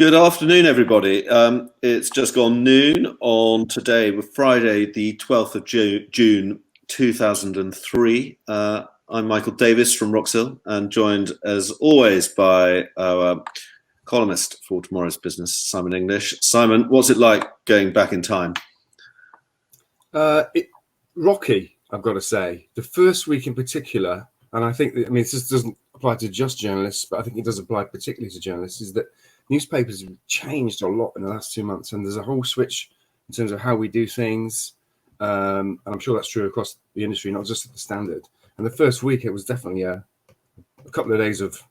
Good afternoon, everybody. It's just gone noon on today, with Friday, the 12th of June 2003. I'm Michael Davis from Wroxhill, and joined, as always, by our columnist for Tomorrow's Business, Simon English. Simon, what's it like going back in time? Rocky, I've got to say. The first week in particular, and I think, this doesn't apply to just journalists, but I think it does apply particularly to journalists, is that newspapers have changed a lot in the last 2 months, and there's a whole switch in terms of how we do things. And I'm sure that's true across the industry, not just at the Standard. And the first week, it was definitely a couple of days of,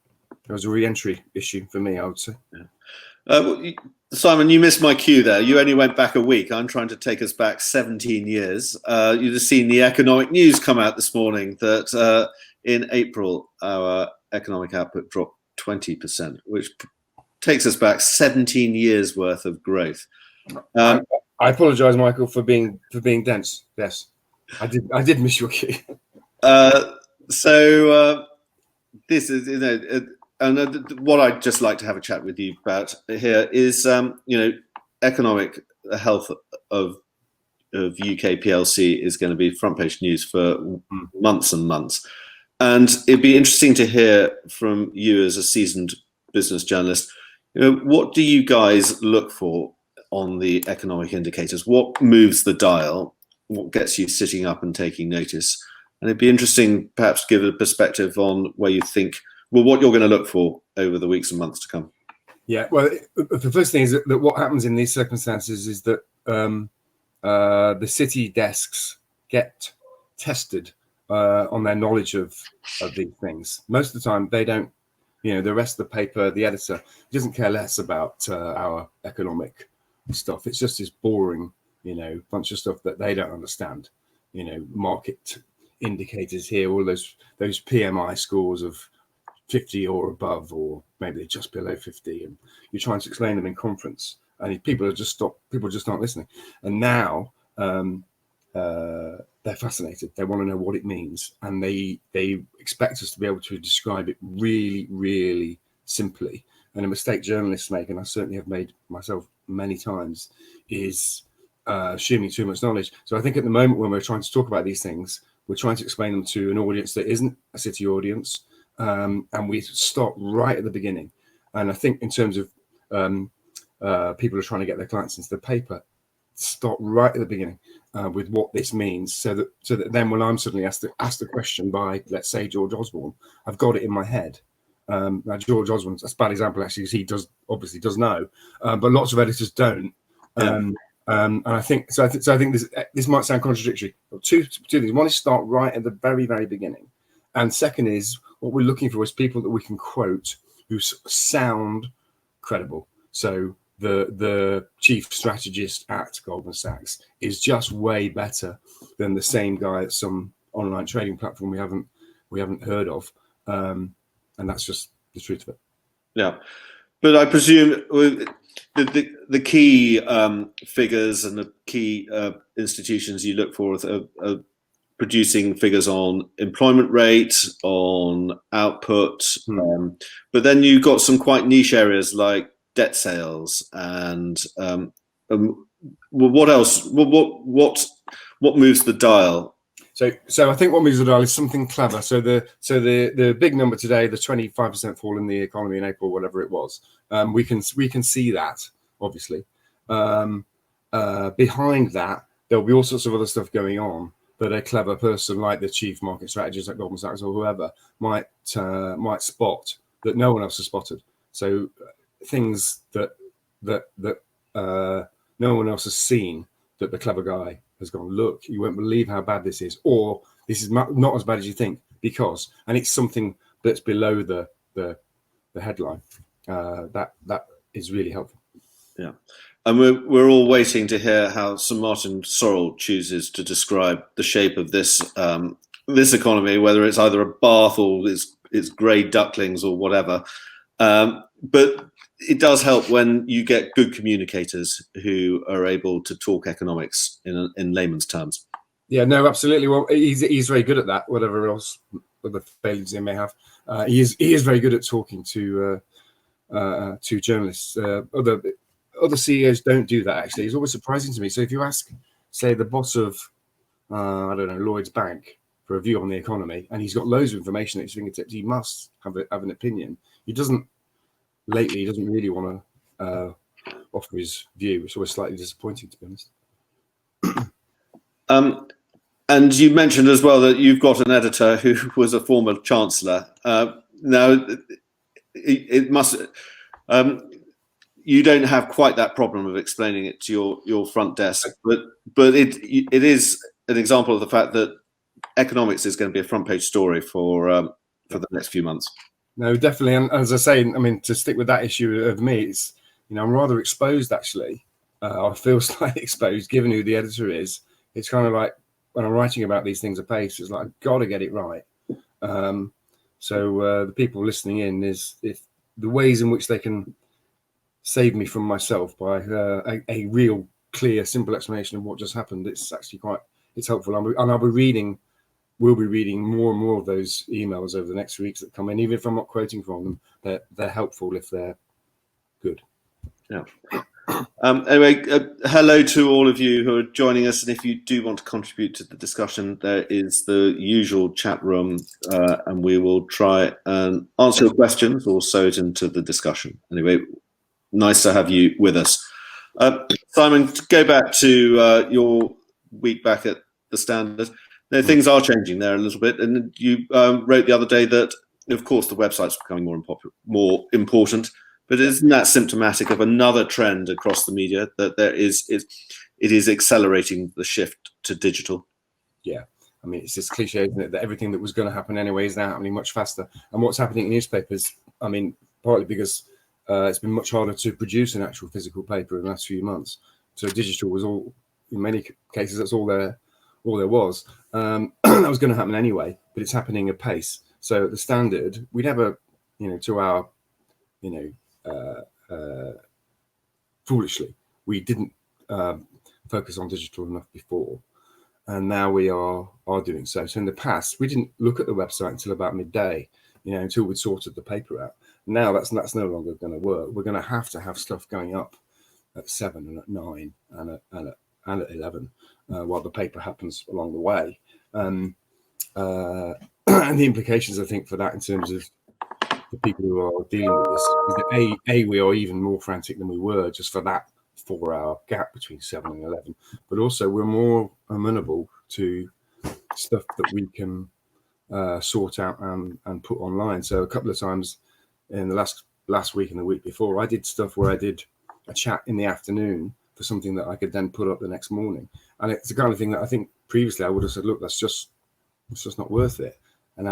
there was a re-entry issue for me, I would say. Yeah. Simon, you missed my cue there. You only went back a week. I'm trying to take us back 17 years. You've just seen the economic news come out this morning that in April, our economic output dropped 20%, which takes us back 17 years worth of growth. I apologise, Michael, for being dense. Yes, I did miss your cue. This is, and what I'd just like to have a chat with you about here is, economic health of UK PLC is going to be front page news for months and months. And it'd be interesting to hear from you as a seasoned business journalist. What do you guys look for on the economic indicators? What moves the dial? What gets you sitting up and taking notice? And it'd be interesting, perhaps, to give a perspective on where you think, what you're going to look for over the weeks and months to come. Yeah, well, the first thing is that what happens in these circumstances is that the city desks get tested on their knowledge of these things. Most of the time, they don't. The rest of the paper, the editor, doesn't care less about our economic stuff. It's just this boring, bunch of stuff that they don't understand. Market indicators here, all those PMI scores of 50 or above, or maybe just below 50, and you're trying to explain them in conference, and people just aren't listening. And now they're fascinated. They want to know what it means, and they expect us to be able to describe it really, really simply. And a mistake journalists make, and I certainly have made myself many times, is assuming too much knowledge. So I think at the moment when we're trying to talk about these things, we're trying to explain them to an audience that isn't a city audience, and we start right at the beginning. And I think in terms of people who are trying to get their clients into the paper, start right at the beginning with what this means, so that then when I'm suddenly asked the question by, let's say, George Osborne, I've got it in my head. Now George Osborne's a bad example, actually, because he obviously does know, but lots of editors don't. And I think this might sound contradictory. Two things. One is start right at the very, very beginning, and second is what we're looking for is people that we can quote who sound credible. So the chief strategist at Goldman Sachs is just way better than the same guy at some online trading platform we haven't heard of, and that's just the truth of it. Yeah, but I presume the key figures and the key institutions you look for are producing figures on employment rate, on output, but then you've got some quite niche areas like debt sales and what else? What moves the dial? So I think what moves the dial is something clever. So the big number today, the 25% fall in the economy in April, whatever it was, we can see that obviously. Behind that, there'll be all sorts of other stuff going on that a clever person like the chief market strategist at Goldman Sachs or whoever might spot that no one else has spotted. So things that no one else has seen, that the clever guy has gone, look, you won't believe how bad this is, or this is not as bad as you think, because, and it's something that's below the headline. That is really helpful. Yeah, and we're all waiting to hear how Sir Martin Sorrell chooses to describe the shape of this this economy, whether it's either a bath or it's grey ducklings or whatever. But it does help when you get good communicators who are able to talk economics in layman's terms. Yeah, no, absolutely. Well, he's very good at that. Whatever else, other failings he may have, he is very good at talking to to journalists. Other CEOs don't do that, actually. It's always surprising to me. So if you ask, say, the boss of, I don't know, Lloyd's Bank for a view on the economy, and he's got loads of information at his fingertips, he must have an opinion. He doesn't really want to offer his view. It's always slightly disappointing, to be honest. And you mentioned as well that you've got an editor who was a former chancellor. Now, it must. You don't have quite that problem of explaining it to your front desk, but it is an example of the fact that economics is going to be a front page story for the next few months. No, definitely. And as I say, I mean, to stick with that issue of me, it's, I'm rather exposed, actually. I feel slightly exposed, given who the editor is. It's kind of like when I'm writing about these things apace, it's like, I've got to get it right. So the people listening in is if the ways in which they can save me from myself by a real, clear, simple explanation of what just happened, it's actually it's helpful. We'll be reading more and more of those emails over the next weeks that come in. Even if I'm not quoting from them, they're helpful if they're good. Yeah. Anyway, hello to all of you who are joining us, and if you do want to contribute to the discussion, there is the usual chat room, and we will try and answer your questions or sew it into the discussion. Anyway, nice to have you with us. Simon, to go back to your week back at the Standard, things are changing there a little bit, and you wrote the other day that, of course, the website's becoming more important. But isn't that symptomatic of another trend across the media, that it is accelerating the shift to digital? Yeah, I mean, it's this cliche, isn't it, that everything that was going to happen anyway is now happening much faster. And what's happening in newspapers, I mean, partly because it's been much harder to produce an actual physical paper in the last few months. So digital was all, in many cases, that's all there was. That was going to happen anyway, but it's happening at pace. So at the Standard, we'd have to our, foolishly, we didn't focus on digital enough before, and now we are doing so. So in the past, we didn't look at the website until about midday, until we'd sorted the paper out. Now that's no longer going to work. We're going to have stuff going up at 7 and at 9 and at 11 while the paper happens along the way. And the implications, I think, for that in terms of the people who are dealing with this is that we are even more frantic than we were just for that 4-hour gap between 7 and 11, but also we're more amenable to stuff that we can sort out and put online. So a couple of times in the last week and the week before, I did stuff where I did a chat in the afternoon for something that I could then put up the next morning, and it's the kind of thing that I think previously I would have said, look, it's just not worth it. And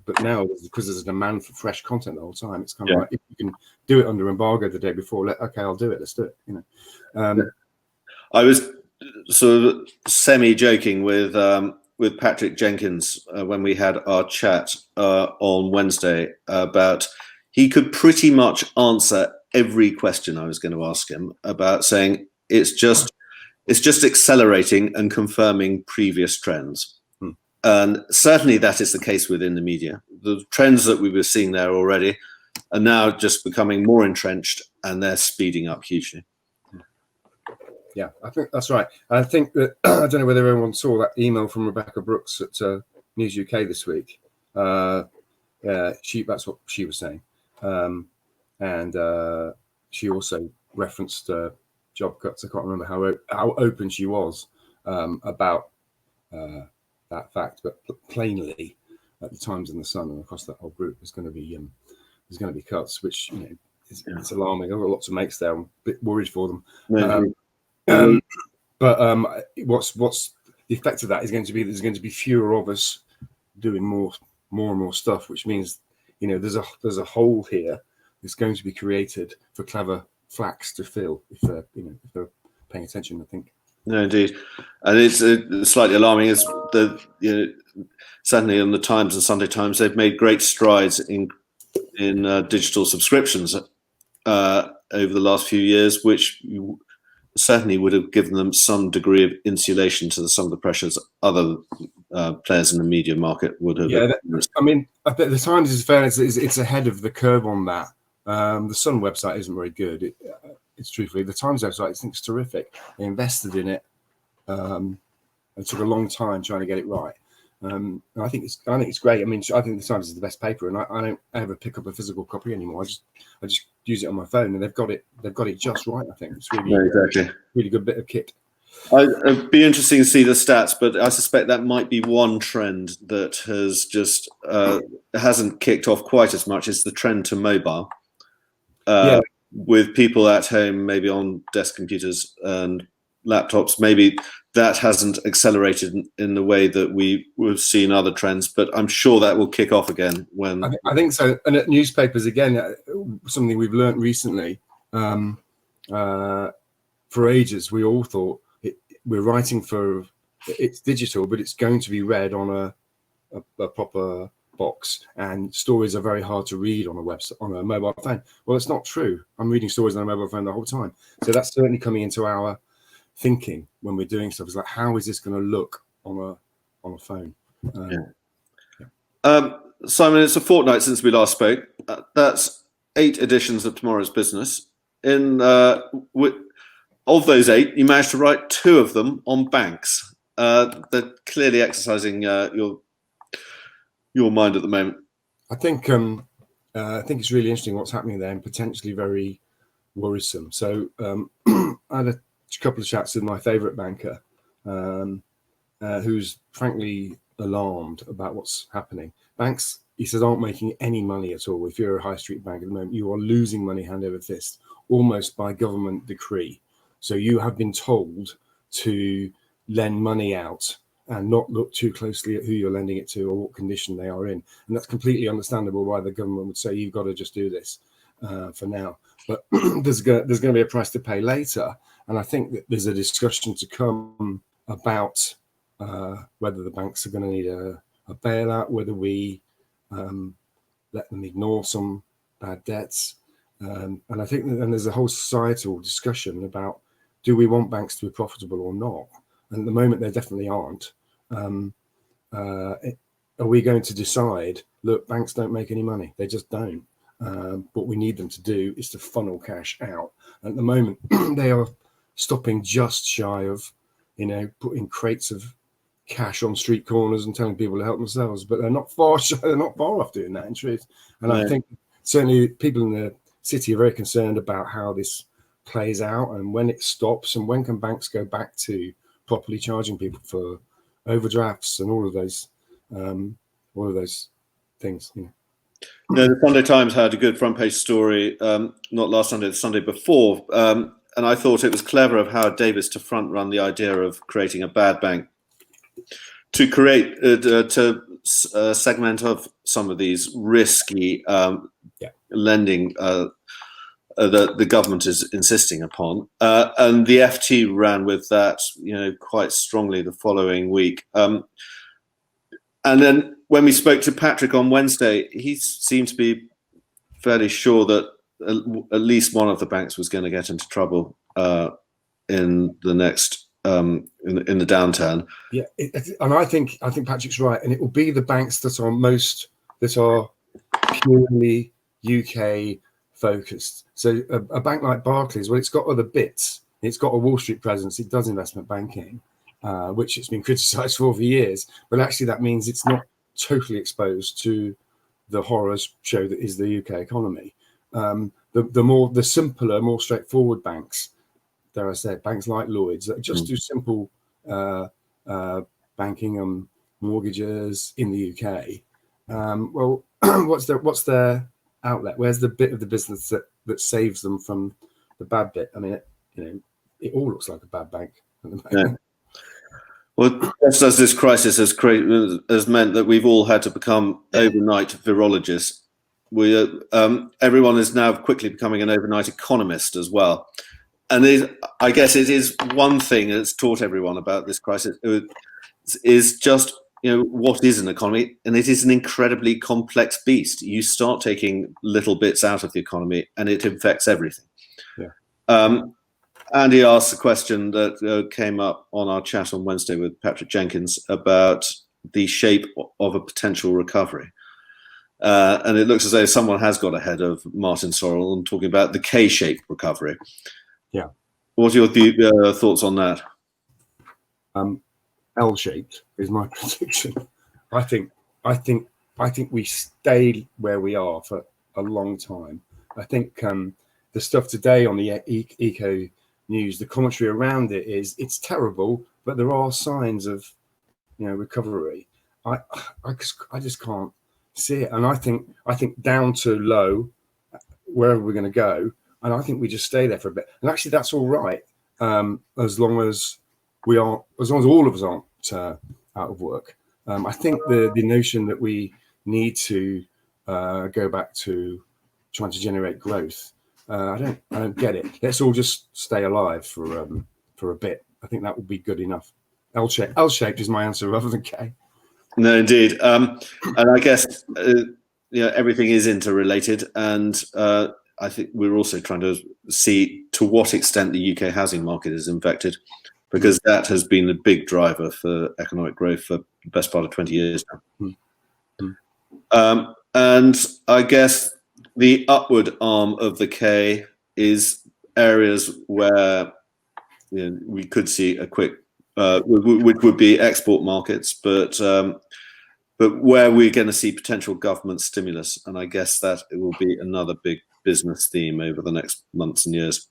but now, because there's a demand for fresh content the whole time, it's kind of like, if you can do it under embargo the day before, okay, I'll do it. Let's do it. I was sort of semi-joking with Patrick Jenkins when we had our chat on Wednesday about he could pretty much answer every question I was going to ask him about, saying it's just accelerating and confirming previous trends. And certainly that is the case within the media. The trends that we were seeing there already are now just becoming more entrenched, and they're speeding up hugely. Yeah, I think that's right. I think that I don't know whether everyone saw that email from Rebecca Brooks at News UK this week. That's what she was saying, and she also referenced job cuts. I can't remember how open she was about that fact, but plainly at the Times and the Sun and across that whole group there's going to be cuts, which it's alarming. I've got lots of mates there. I'm a bit worried for them. But what's the effect of that is going to be there's going to be fewer of us doing more and more stuff, which means there's a hole here that's going to be created for clever flacks to fill if they're paying attention, I think. No, indeed, and it's slightly alarming. Is certainly on the Times and Sunday Times, they've made great strides in digital subscriptions over the last few years, which certainly would have given them some degree of insulation to some of the pressures other players in the media market would have. Yeah, I mean, I think the Times is fair. It's ahead of the curve on that. The Sun website isn't very good. It's truthfully the Times website. I think it's terrific. They invested in it. It took a long time trying to get it right. And I think it's great. I mean, I think the Times is the best paper, and I don't ever pick up a physical copy anymore. I just use it on my phone, and they've got it just right. I think it's really exactly. Really good bit of kit. It'd be interesting to see the stats, but I suspect that might be one trend that has just hasn't kicked off quite as much. It's the trend to mobile, with people at home, maybe on desk computers and laptops. Maybe that hasn't accelerated in the way that we've seen other trends, but I'm sure that will kick off again when. I think so. And at newspapers again, something we've learned recently. For ages, we all thought we're writing for it's digital, but it's going to be read on a proper box, and stories are very hard to read on a website on a mobile phone. Well, it's not true. I'm reading stories on a mobile phone the whole time, so that's certainly coming into our thinking when we're doing stuff. Is like, how is this going to look on a phone? Simon, it's a fortnight since we last spoke. That's 8 editions of Tomorrow's Business. Of those 8, you managed to write 2 of them on banks. They're clearly exercising your mind at the moment. I think it's really interesting what's happening there, and potentially very worrisome. So I had a couple of chats with my favourite banker, who's frankly alarmed about what's happening. Banks, he says, aren't making any money at all. If you're a high street bank at the moment, you are losing money hand over fist, almost by government decree. So you have been told to lend money out and not look too closely at who you're lending it to or what condition they are in. And that's completely understandable why the government would say, you've got to just do this for now. But there's going to be a price to pay later. And I think that there's a discussion to come about whether the banks are going to need a bailout, whether we let them ignore some bad debts. And I think that then there's a whole societal discussion about, do we want banks to be profitable or not? And at the moment, they definitely aren't. Are we going to decide, look, banks don't make any money? They just don't. What we need them to do is to funnel cash out. At the moment, they are stopping just shy of, putting crates of cash on street corners and telling people to help themselves. But they're not far shy. They're not far off doing that, in truth. And I think certainly people in the city are very concerned about how this plays out and when it stops, and when can banks go back to properly charging people for overdrafts and all of those things. The Sunday Times had a good front page story, not last Sunday, the Sunday before, and I thought it was clever of Howard Davis to front run the idea of creating a bad bank, to create a segment of some of these risky lending that the government is insisting upon, and the FT ran with that, quite strongly the following week. And then when we spoke to Patrick on Wednesday, he seemed to be fairly sure that at least one of the banks was going to get into trouble in the next in the downturn. Yeah, and I think Patrick's right, and it will be the banks that are purely UK focused. So a bank like Barclays, well, it's got other bits. It's got a Wall Street presence. It does investment banking, which it's been criticised for years. But actually, that means it's not totally exposed to the horrors show that is the UK economy. The simpler, more straightforward banks, dare I say, banks like Lloyds that just do simple banking and mortgages in the UK. Well, what's their outlet? Where's the bit of the business that saves them from the bad bit? I mean, it all looks like a bad bank at the moment. Well, just as this crisis has meant that we've all had to become overnight virologists, everyone is now quickly becoming an overnight economist as well. And I guess it is one thing that's taught everyone about this crisis is just, what is an economy? And it is an incredibly complex beast. You start taking little bits out of the economy and it infects everything. Yeah. Andy asked a question that came up on our chat on Wednesday with Patrick Jenkins about the shape of a potential recovery. and it looks as though someone has got ahead of Martin Sorrell and talking about the K-shaped recovery. Yeah. What are your thoughts on that? L-shaped is my prediction. I think we stayed where we are for a long time. I think the stuff today on the Eco News, the commentary around it is it's terrible, but there are signs of recovery. I just can't see it, and I think down to low, wherever we're going to go, and I think we just stay there for a bit. And actually, that's all right, as long as all of us aren't out of work. I think the notion that we need to go back to trying to generate growth, I don't get it. Let's all just stay alive for a bit. I think that would be good enough. L-shaped is my answer rather than K. No, indeed, and I guess everything is interrelated, and I think we're also trying to see to what extent the UK housing market is infected, because that has been a big driver for economic growth for the best part of 20 years now. And I guess the upward arm of the K is areas where we could see a quick, which would be export markets, but where we're going to see potential government stimulus, and I guess that it will be another big business theme over the next months and years.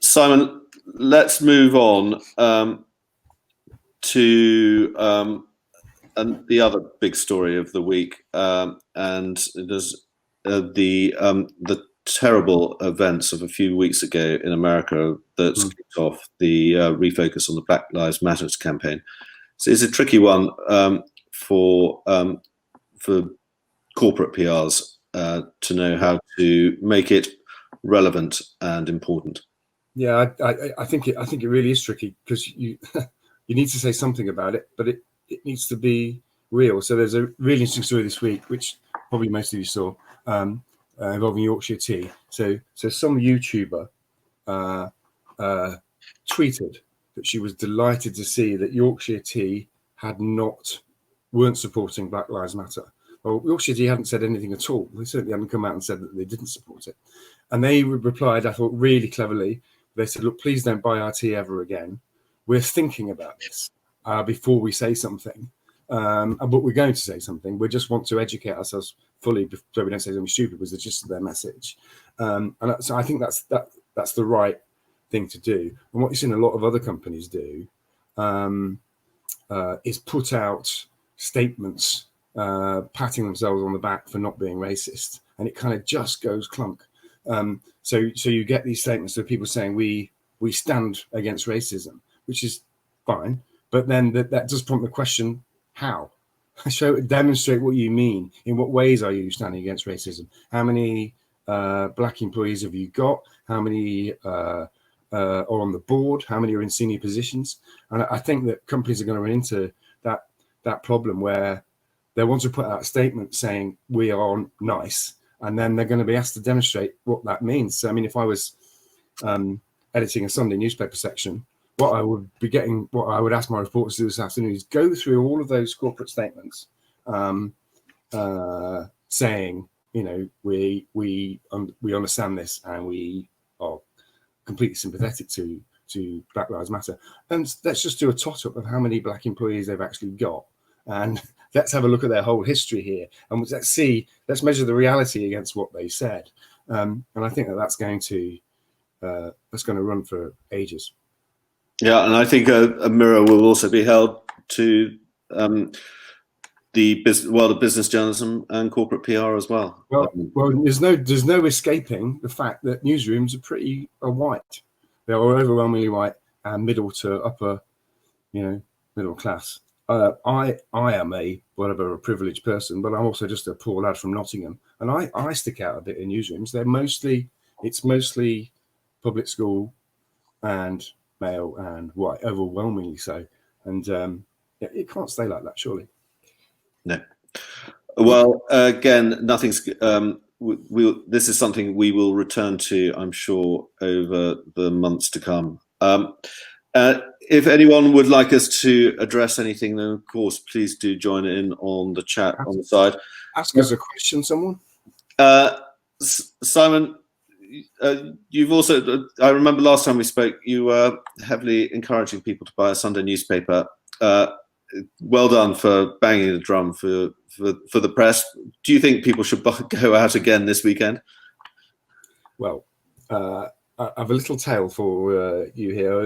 Simon, let's move on to and the other big story of the week, and it is the terrible events of a few weeks ago in America that kicked off the refocus on the Black Lives Matter campaign. So it's a tricky one for corporate PRs to know how to make it relevant and important. Yeah, I think it really is tricky, because you need to say something about it, but it needs to be real. So there's a really interesting story this week, which probably most of you saw, involving Yorkshire Tea. So some YouTuber tweeted that she was delighted to see that Yorkshire Tea weren't supporting Black Lives Matter. Well, Yorkshire Tea hadn't said anything at all. They certainly hadn't come out and said that they didn't support it. And they replied, I thought, really cleverly. They said, look, please don't buy our tea ever again. We're thinking about this before we say something. But we're going to say something. We just want to educate ourselves fully so we don't say something stupid, was the gist of their message. And so I think that's the right thing to do. And what you've seen a lot of other companies do is put out statements patting themselves on the back for not being racist, and it kind of just goes clunk. So you get these statements of people saying we stand against racism, which is fine, but then that does prompt the question, how? Demonstrate what you mean. In what ways are you standing against racism? How many black employees have you got? How many are on the board? How many are in senior positions? And I think that companies are going to run into that problem where they want to put out a statement saying we are nice, and then they're going to be asked to demonstrate what that means. So, I mean, if I was editing a Sunday newspaper section, what I would ask my reporters to do this afternoon is go through all of those corporate statements saying, we understand this and we are completely sympathetic to Black Lives Matter. And let's just do a tot-up of how many black employees they've actually got. And let's have a look at their whole history here. And let's measure the reality against what they said. And I think that's going to run for ages. Yeah, and I think a mirror will also be held to the world of business journalism and corporate PR as well. Well, there's no escaping the fact that newsrooms are white. They are overwhelmingly white and middle to upper, middle class. I am a privileged person, but I'm also just a poor lad from Nottingham, and I stick out a bit in newsrooms. It's mostly public school and male and white, overwhelmingly so, and it can't stay like that, surely. No. Well, again, nothing's. This is something we will return to, I'm sure, over the months to come. If anyone would like us to address anything, then of course, please do join in on the chat on the side. Ask us a question, someone. Simon, you've also, I remember last time we spoke, you were heavily encouraging people to buy a Sunday newspaper. Well done for banging the drum for the press. Do you think people should go out again this weekend? Well, I have a little tale for you here, a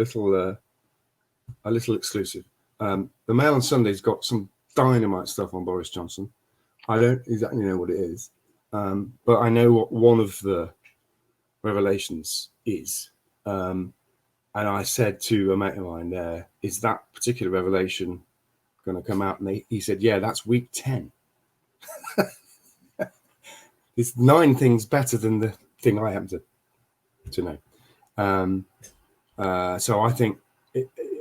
little exclusive. The Mail on Sunday's got some dynamite stuff on Boris Johnson. I don't exactly know what it is, but I know what one of the revelations is. And I said to a mate of mine there, is that particular revelation going to come out? And he said, yeah, that's week 10. It's 9 things better than the thing I happen to know. So I think,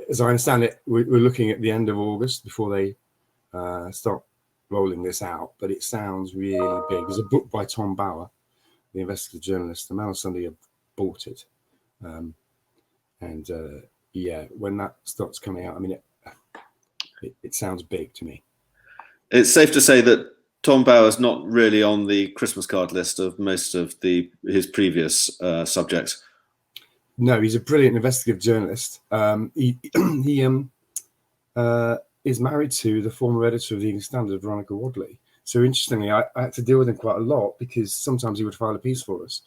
as I understand it, we're looking at the end of August before they start rolling this out. But it sounds really big. There's a book by Tom Bower, the investigative journalist. The Mail on Sunday have bought it. Yeah, when that starts coming out, I mean, it sounds big to me. It's safe to say that Tom Bower's not really on the Christmas card list of most of his previous subjects. No, he's a brilliant investigative journalist. He is married to the former editor of the Evening Standard, Veronica Wadley. So interestingly, I had to deal with him quite a lot because sometimes he would file a piece for us,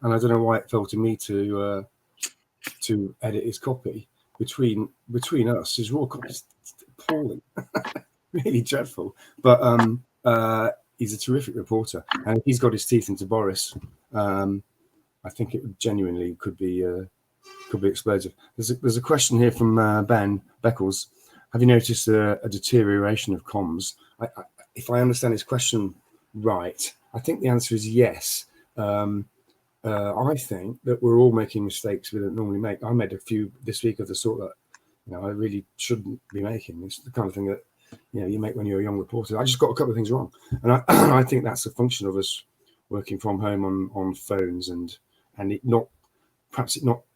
and I don't know why it fell to me to edit his copy. Between us, his raw copy is appalling, really dreadful. But he's a terrific reporter, and he's got his teeth into Boris. I think it genuinely could be explosive. There's a question here from Ben Beckles. Have you noticed a deterioration of comms? If I understand his question right, I think the answer is yes. I think that we're all making mistakes we don't normally make. I made a few this week of the sort that I really shouldn't be making. It's the kind of thing that you make when you're a young reporter. I just got a couple of things wrong, and I think that's a function of us working from home on phones and it not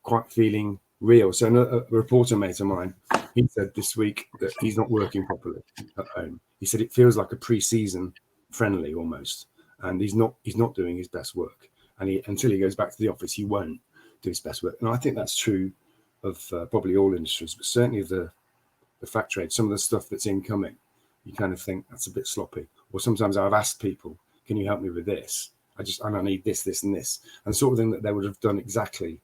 quite feeling real. So a reporter mate of mine, he said this week that he's not working properly at home. He said it feels like a pre-season friendly almost, and he's not doing his best work. And until he goes back to the office, he won't do his best work. And I think that's true of probably all industries, but certainly the fact trade. Some of the stuff that's incoming, you kind of think that's a bit sloppy. Or sometimes I've asked people, "Can you help me with this? I need this, this, and this," and sort of thing that they would have done exactly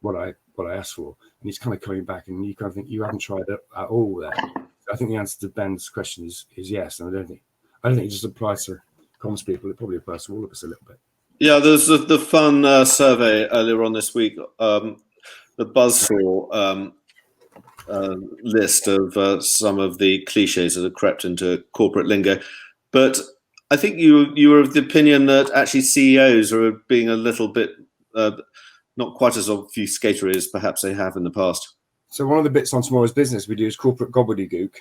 what I asked for. And he's kind of coming back, and you kind of think you haven't tried it at all there. I think the answer to Ben's question is yes, and I don't think it just applies to comms people. It probably applies to all of us a little bit. Yeah, there's the fun survey earlier on this week, the Buzzsaw list of some of the cliches that have crept into corporate lingo. But I think you were of the opinion that actually CEOs are being a little bit not quite as obfuscatory as perhaps they have in the past. So one of the bits on Tomorrow's Business we do is corporate gobbledygook,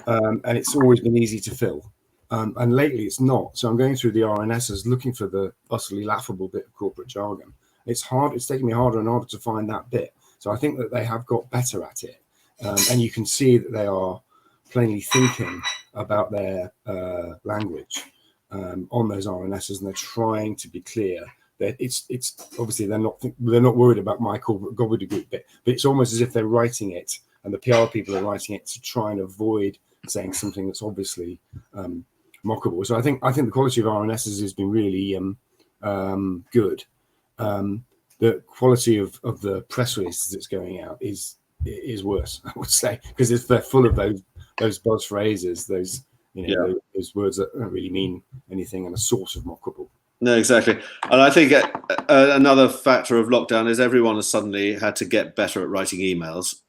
and it's always been easy to fill. And lately it's not. So I'm going through the RNSs looking for the utterly laughable bit of corporate jargon. It's hard. It's taking me harder and harder to find that bit. So I think that they have got better at it. And you can see that they are plainly thinking about their language on those RNSs, and they're trying to be clear that it's obviously they're not worried about my corporate gobbledygook bit, but it's almost as if they're writing it and the PR people are writing it to try and avoid saying something that's obviously mockable. So I think the quality of RNSs has been really good. The quality of the press releases that's going out is worse, I would say, because they're full of those buzz phrases, those words that don't really mean anything and are sort of mockable. No, exactly. And I think another factor of lockdown is everyone has suddenly had to get better at writing emails.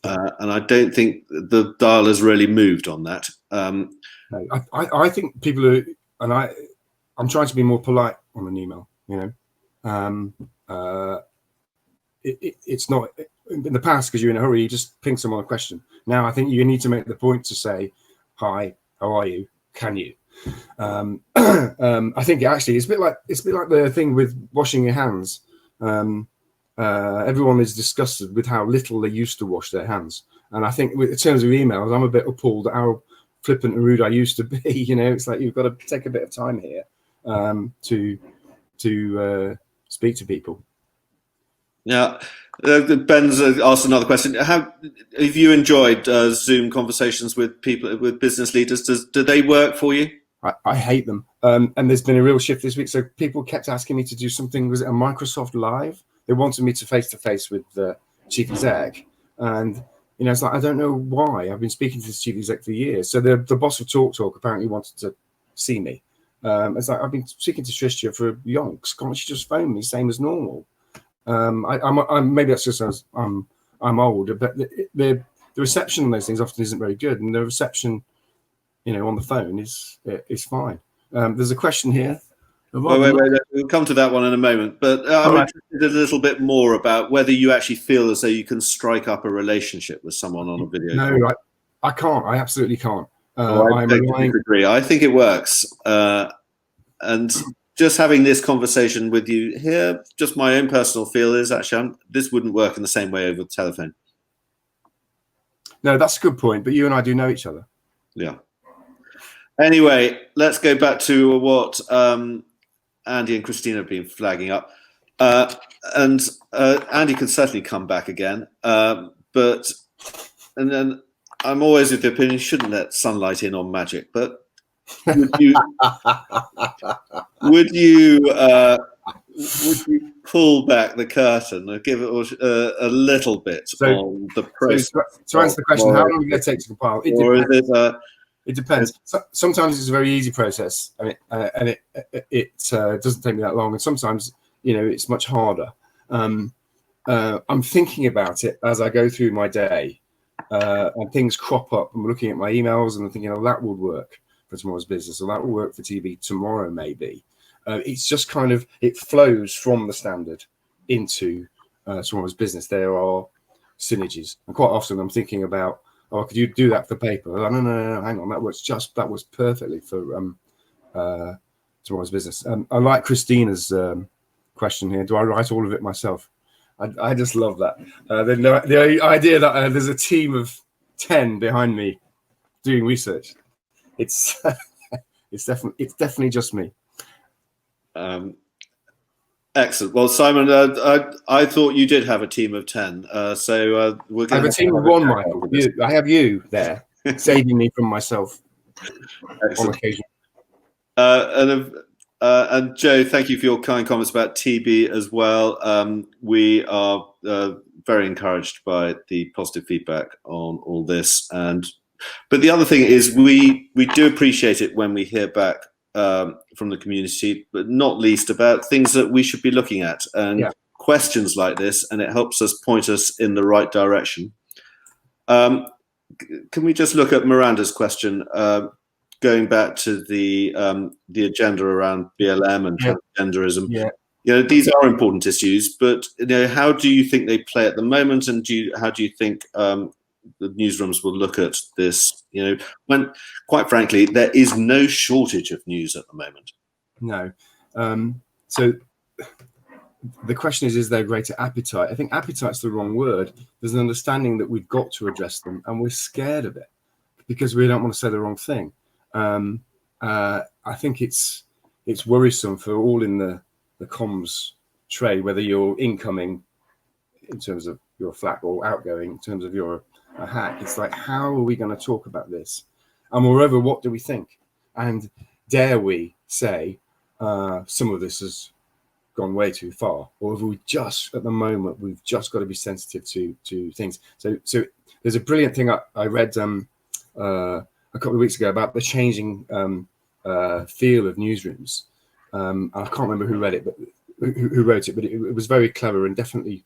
And I don't think the dial has really moved on that. I think people are, and I'm trying to be more polite on an email, it's not in the past, because you're in a hurry, you just ping someone a question. Now I think you need to make the point to say, "Hi, how are you? Can you?" I think actually it's a bit like the thing with washing your hands. everyone is disgusted with how little they used to wash their hands. And I think in terms of emails, I'm a bit appalled at how flippant and rude I used to be. It's like you've got to take a bit of time here to speak to people. Yeah. Ben's asked another question. How have you enjoyed Zoom conversations with people, with business leaders? Do they work for you? I hate them. And there's been a real shift this week. So people kept asking me to do something. Was it a Microsoft Live? They wanted me to face with the chief exec. And, it's like, I don't know why. I've been speaking to this chief exec for years. So the boss of TalkTalk apparently wanted to see me. It's like, I've been speaking to Tricia for yonks. Can't she just phone me, same as normal? I'm maybe that's just as I'm older, but the reception on those things often isn't very good, and the reception, on the phone is fine. There's a question here. Wait. We'll come to that one in a moment. But I'm interested a little bit more about whether you actually feel as though you can strike up a relationship with someone on a video call. No, I can't. I absolutely can't. I agree. I think it works. And just having this conversation with you here, just my own personal feel is actually this wouldn't work in the same way over the telephone. No, that's a good point. But you and I do know each other. Yeah. Anyway, let's go back to what Andy and Christina have been flagging up. And Andy can certainly come back again. And then I'm always of the opinion you shouldn't let sunlight in on magic. But would you pull back the curtain and give it a little bit on the process? To answer the question, how long does it take to compile? It depends. Sometimes it's a very easy process, and it doesn't take me that long. And sometimes, it's much harder. I'm thinking about it as I go through my day, and things crop up. I'm looking at my emails and I'm thinking, that would work for tomorrow's business, or that will work for TV tomorrow, maybe. It's just kind of, it flows from the standard into tomorrow's business. There are synergies. And quite often I'm thinking about, could you do that for paper? No, hang on, that was perfectly for tomorrow's business. I like Christina's question here. Do I write all of it myself? I just love that. The idea that there's a team of 10 behind me doing research. It's definitely just me. Excellent. Well, Simon, I thought you did have a team of 10. So we're going to have a team of one, Michael. I have you there, saving me from myself on occasion. And Joe, thank you for your kind comments about TB as well. We are very encouraged by the positive feedback on all this. But the other thing is we do appreciate it when we hear back from the community, but not least about things that we should be looking at and questions like this, and it helps us point us in the right direction. Can we just look at Miranda's question, going back to the agenda around BLM and transgenderism? Yeah. These are important issues, but how do you think they play at the moment, and how do you think the newsrooms will look at this, when, quite frankly, there is no shortage of news at the moment? No. So the question is there greater appetite? I think appetite's the wrong word. There's an understanding that we've got to address them, and we're scared of it because we don't want to say the wrong thing. I think it's worrisome for all in the comms trade, whether you're incoming in terms of your flat or outgoing in terms of your hack. It's like, how are we going to talk about this? And moreover, what do we think? And dare we say some of this has gone way too far, or have we just, at the moment, we've just got to be sensitive to things? So there's a brilliant thing I read a couple of weeks ago about the changing feel of newsrooms. I can't remember who read it, but who wrote it, but it was very clever and definitely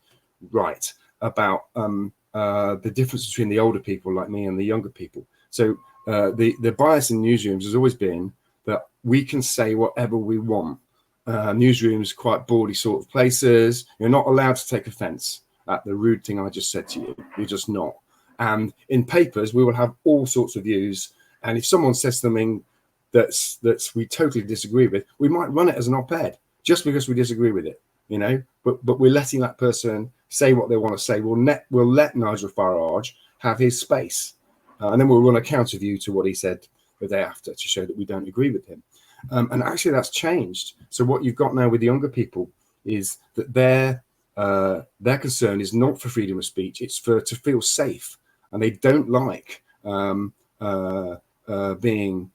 right about the difference between the older people like me and the younger people. So the bias in newsrooms has always been that we can say whatever we want. Newsrooms, quite bawdy sort of places. You're not allowed to take offense at the rude thing I just said to you. You're just not. And in papers, we will have all sorts of views. And if someone says something that's we totally disagree with, we might run it as an op-ed just because we disagree with it. you know, but we're letting that person say what they want to say. We'll let Nigel Farage have his space, and then we'll run a counter view to what he said the day after to show that we don't agree with him. And actually, that's changed. So what you've got now with the younger people is that their concern is not for freedom of speech; it's to feel safe, and they don't like being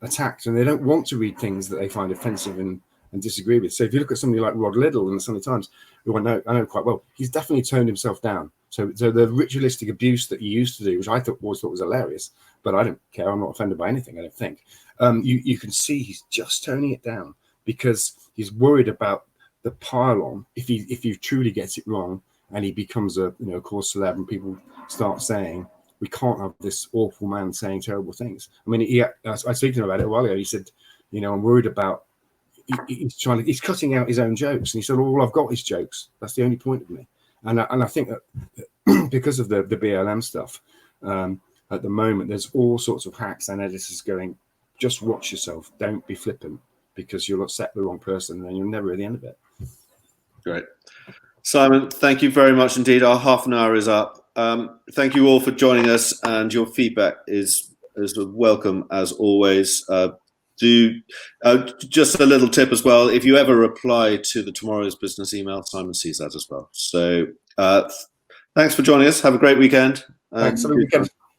attacked, and they don't want to read things that they find offensive and disagree with. So if you look at somebody like Rod Liddle in the Sunday Times, who I know quite well, he's definitely toned himself down. So the ritualistic abuse that he used to do, which I thought was hilarious, but I don't care. I'm not offended by anything, I don't think. You can see he's just toning it down because he's worried about the pile-on. If he truly gets it wrong and he becomes a cause celeb, and people start saying, we can't have this awful man saying terrible things. I mean, I was speaking to him about it a while ago. He said, I'm worried about, he's cutting out his own jokes. And he said, all I've got is jokes. That's the only point of me. And I think that because of the BLM stuff, at the moment, there's all sorts of hacks and editors going, just watch yourself. Don't be flippant, because you'll upset the wrong person and you'll never at the end of it. Great. Simon, thank you very much indeed. Our half an hour is up. Thank you all for joining us, and your feedback is welcome as always. Just a little tip as well. If you ever reply to the Tomorrow's Business email, Simon sees that as well. So thanks for joining us. Have a great weekend. Thanks. Have a good weekend.